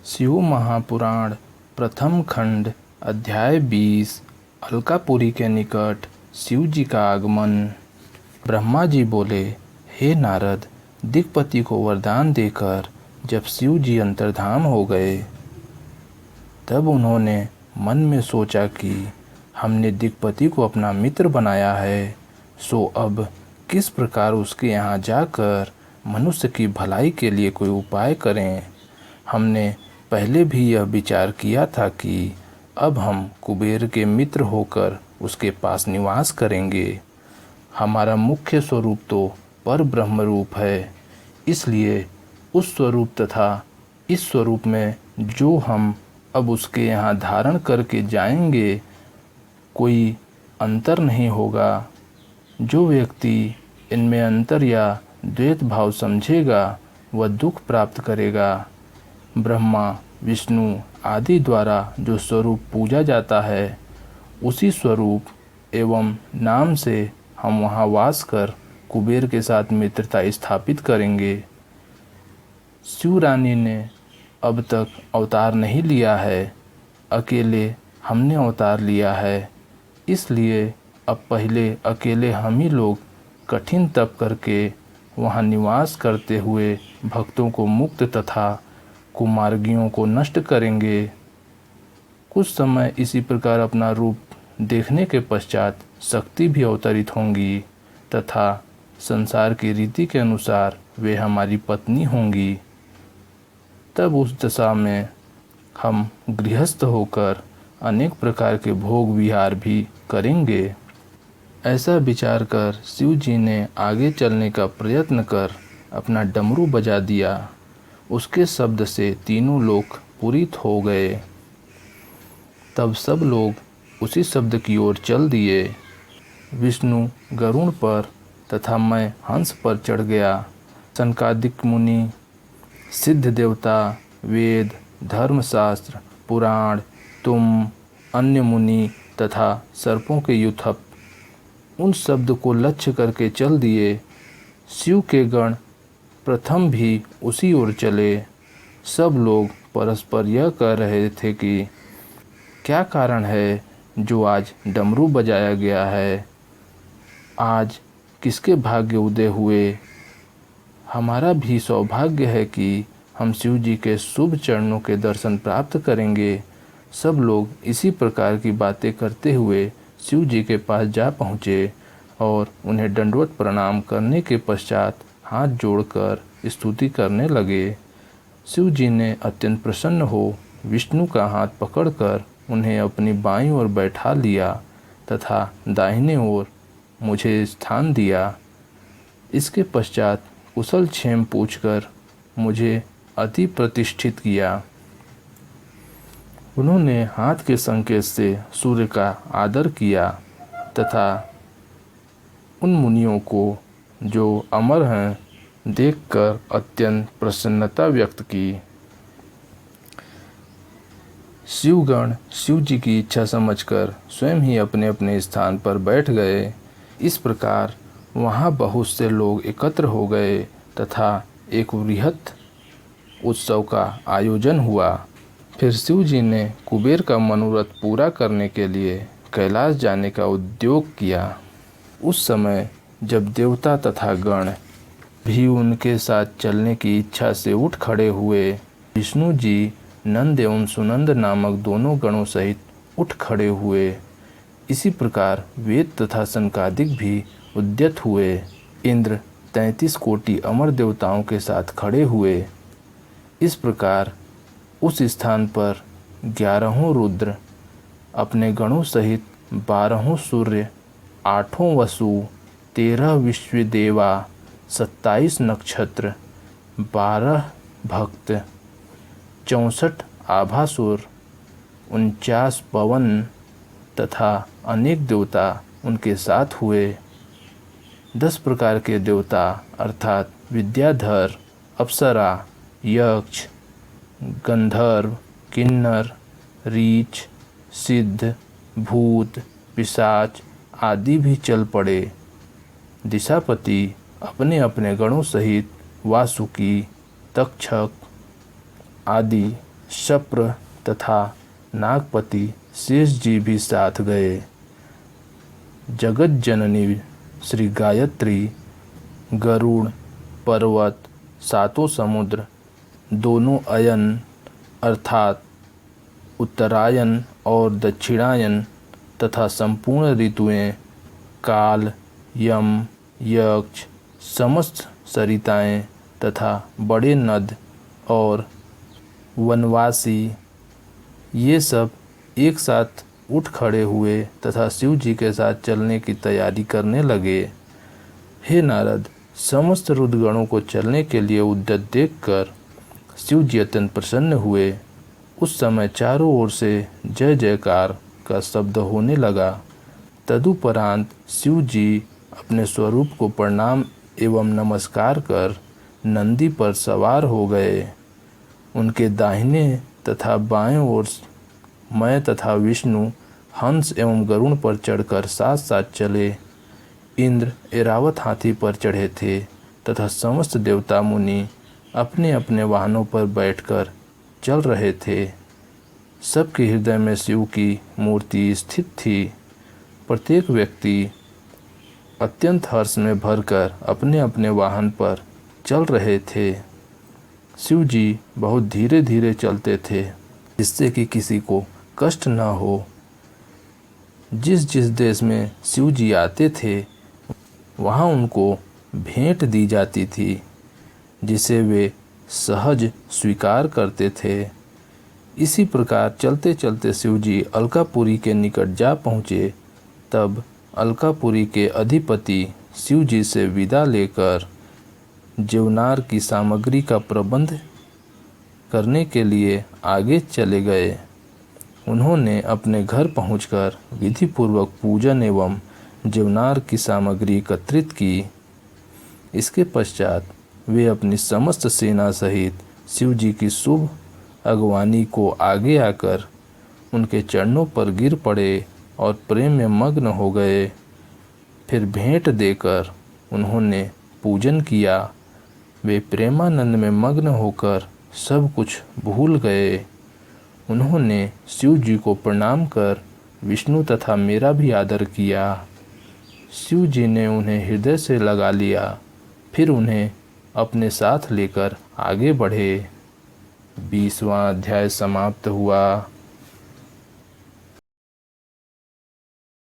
शिव महापुराण प्रथम खंड अध्याय 20 अलकापुरी के निकट शिव जी का आगमन। ब्रह्मा जी बोले, हे नारद, दिक्पति को वरदान देकर जब शिव जी अंतर्धान हो गए तब उन्होंने मन में सोचा कि हमने दिक्पति को अपना मित्र बनाया है, सो अब किस प्रकार उसके यहाँ जाकर मनुष्य की भलाई के लिए कोई उपाय करें। हमने पहले भी यह विचार किया था कि अब हम कुबेर के मित्र होकर उसके पास निवास करेंगे। हमारा मुख्य स्वरूप तो पर ब्रह्म रूप है, इसलिए उस स्वरूप तथा इस स्वरूप में जो हम अब उसके यहाँ धारण करके जाएंगे, कोई अंतर नहीं होगा। जो व्यक्ति इनमें अंतर या द्वैत भाव समझेगा वह दुख प्राप्त करेगा। ब्रह्मा, विष्णु आदि द्वारा जो स्वरूप पूजा जाता है, उसी स्वरूप एवं नाम से हम वहाँ वास कर कुबेर के साथ मित्रता स्थापित करेंगे। शिव रानी ने अब तक अवतार नहीं लिया है, अकेले हमने अवतार लिया है, इसलिए अब पहले अकेले हम ही लोग कठिन तप करके वहाँ निवास करते हुए भक्तों को मुक्त तथा कुमार्गियों को नष्ट करेंगे। कुछ समय इसी प्रकार अपना रूप देखने के पश्चात शक्ति भी अवतरित होंगी तथा संसार की रीति के अनुसार वे हमारी पत्नी होंगी। तब उस दशा में हम गृहस्थ होकर अनेक प्रकार के भोग विहार भी करेंगे। ऐसा विचार कर शिव जी ने आगे चलने का प्रयत्न कर अपना डमरू बजा दिया। उसके शब्द से तीनों लोग पूरित हो गए। तब सब लोग उसी शब्द की ओर चल दिए। विष्णु गरुड़ पर तथा मैं हंस पर चढ़ गया। सनकादिक मुनि, सिद्ध देवता, वेद, धर्मशास्त्र, पुराण, तुम, अन्य मुनि तथा सर्पों के युथप उन शब्द को लक्ष्य करके चल दिए। शिव के गण प्रथम भी उसी ओर चले। सब लोग परस्पर यह कह रहे थे कि क्या कारण है जो आज डमरू बजाया गया है, आज किसके भाग्य उदय हुए। हमारा भी सौभाग्य है कि हम शिव जी के शुभ चरणों के दर्शन प्राप्त करेंगे। सब लोग इसी प्रकार की बातें करते हुए शिव जी के पास जा पहुँचे और उन्हें दंडवत प्रणाम करने के पश्चात हाथ जोड़कर स्तुति करने लगे। शिव जी ने अत्यंत प्रसन्न हो विष्णु का हाथ पकड़कर उन्हें अपनी बाईं ओर बैठा लिया तथा दाहिने ओर मुझे स्थान दिया। इसके पश्चात कुशल क्षेम पूछकर मुझे अति प्रतिष्ठित किया। उन्होंने हाथ के संकेत से सूर्य का आदर किया तथा उन मुनियों को जो अमर हैं देखकर अत्यंत प्रसन्नता व्यक्त की। शिवगण शिव जी की इच्छा समझकर स्वयं ही अपने अपने स्थान पर बैठ गए। इस प्रकार वहाँ बहुत से लोग एकत्र हो गए तथा एक बृहत् उत्सव का आयोजन हुआ। फिर शिव जी ने कुबेर का मनोरथ पूरा करने के लिए कैलाश जाने का उद्योग किया। उस समय जब देवता तथा गण भी उनके साथ चलने की इच्छा से उठ खड़े हुए, विष्णु जी नंद एवं सुनंद नामक दोनों गणों सहित उठ खड़े हुए। इसी प्रकार वेद तथा सनकादिक भी उद्यत हुए। इंद्र 33 कोटि अमर देवताओं के साथ खड़े हुए। इस प्रकार उस स्थान पर 11 रुद्र अपने गणों सहित 12 सूर्य, 8 वसु, 13 विश्वदेवा, 27 नक्षत्र, 12 भक्त, 64 आभासुर, 49 पवन तथा अनेक देवता उनके साथ हुए। 10 प्रकार के देवता अर्थात विद्याधर, अप्सरा, यक्ष, गंधर्व, किन्नर, रीछ, सिद्ध, भूत, पिशाच आदि भी चल पड़े। दिशापति अपने अपने गणों सहित वासुकी, तक्षक आदि शप्र तथा नागपति शेष जी भी साथ गए। जगत जननी श्री गायत्री गरुड़ पर्वत सातों समुद्र दोनों अयन अर्थात उत्तरायण और दक्षिणायन तथा संपूर्ण ऋतुएं काल यम यक्ष समस्त सरिताएं तथा बड़े नद और वनवासी ये सब एक साथ उठ खड़े हुए तथा शिव जी के साथ चलने की तैयारी करने लगे। हे नारद, समस्त रुद्रगणों को चलने के लिए उद्यत देखकर शिव जी अत्यंत प्रसन्न हुए। उस समय चारों ओर से जय जयकार का शब्द होने लगा। तदुपरांत शिव जी अपने स्वरूप को प्रणाम एवं नमस्कार कर नंदी पर सवार हो गए। उनके दाहिने तथा बाएं ओर मैं तथा विष्णु हंस एवं गरुड़ पर चढ़कर साथ साथ चले। इंद्र ऐरावत हाथी पर चढ़े थे तथा समस्त देवता मुनि अपने अपने वाहनों पर बैठकर चल रहे थे। सबके हृदय में शिव की मूर्ति स्थित थी। प्रत्येक व्यक्ति अत्यंत हर्ष में भरकर अपने अपने वाहन पर चल रहे थे। शिव जी बहुत धीरे धीरे चलते थे जिससे कि किसी को कष्ट न हो। जिस जिस देश में शिव जी आते थे वहाँ उनको भेंट दी जाती थी जिसे वे सहज स्वीकार करते थे। इसी प्रकार चलते चलते शिव जी अलकापुरी के निकट जा पहुँचे। तब अलकापुरी के अधिपति शिव जी से विदा लेकर जीवनार की सामग्री का प्रबंध करने के लिए आगे चले गए। उन्होंने अपने घर पहुंचकर विधिपूर्वक पूजन एवं जीवनार की सामग्री एकत्रित की। इसके पश्चात वे अपनी समस्त सेना सहित शिव जी की शुभ अगवानी को आगे आकर उनके चरणों पर गिर पड़े और प्रेम में मग्न हो गए। फिर भेंट देकर उन्होंने पूजन किया। वे प्रेमानंद में मग्न होकर सब कुछ भूल गए। उन्होंने शिव जी को प्रणाम कर विष्णु तथा मेरा भी आदर किया। शिव जी ने उन्हें हृदय से लगा लिया। फिर उन्हें अपने साथ लेकर आगे बढ़े। 20वां अध्याय समाप्त हुआ।